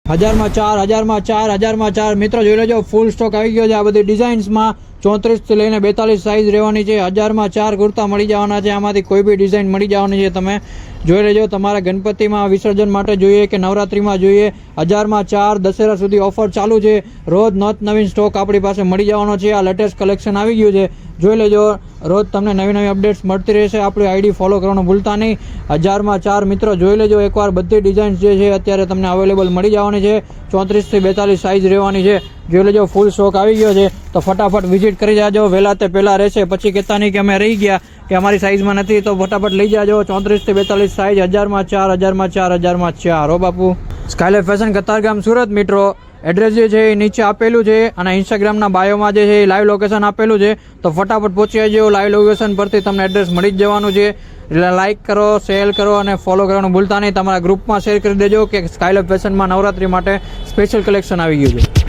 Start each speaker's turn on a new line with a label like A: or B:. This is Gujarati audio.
A: 1000 માં 4 મિત્રો જોઈ લેજો ફૂલ સ્ટોક આવી ગયો છે આ બધી ડિઝાઇન્સમાં 34 થી લઈને 42 સાઇઝ રહેવાની છે 1000 માં 4 કુર્તા મળી જવાના છે આમાંથી કોઈ બી ડિઝાઇન મળી જવાની છે તમે જોઈ લેજો તમારા ગણપતિમાં વિસર્જન માટે જોઈએ કે નવરાત્રીમાં જોઈએ 1000 માં 4 દશેરા સુધી ઓફર ચાલુ છે રોજ નવીન સ્ટોક આપણી પાસે મળી જવાનો છે આ લેટેસ્ટ કલેક્શન આવી ગયું છે જોઈ લેજો રોજ તમને નવી અપડેટ્સ મળતી રહેશે આપણી આઈડી ફોલો કરવાનું ભૂલતા નહીં 1000 માં 4 મિત્રો જોઈ લેજો એકવાર બધી ડિઝાઇન્સ જે છે અત્યારે તમને અવેલેબલ મળી જવાની છે 34 થી 42 સાઇઝ રહેવાની છે જોઈ લેજો ફૂલ સ્ટોક આવી ગયો છે તો ફટાફટ વિઝિટ કરી જાજો વહેલા તે પહેલાં રહેશે પછી કહેતા નહીં કે અમે રહી ગયા કે અમારી સાઇઝમાં નથી તો ફટાફટ લઈ જાજો 34 થી 42 સાઇઝ 1000 માં 4 1000 માં 4 1000 માં 4 હો બાપુ સ્કાયલાઇફ ફેશન કતારગામ સુરત મિત્રો એડ્રેસ જે છે એ નીચે આપેલું છે અને ઇન્સ્ટાગ્રામના બાયોમાં જે છે એ લાઈવ લોકેશન આપેલું છે તો ફટાફટ પહોંચી આવજો લાઈવ લોકેશન પરથી તમને એડ્રેસ મળી જ જવાનું છે એટલે લાઇક કરો શેર કરો અને ફોલો કરવાનું ભૂલતા નહીં તમારા ગ્રુપમાં શેર કરી દેજો કે સ્કાયલાઇફ ફેશનમાં નવરાત્રી માટે સ્પેશિયલ કલેક્શન આવી ગયું છે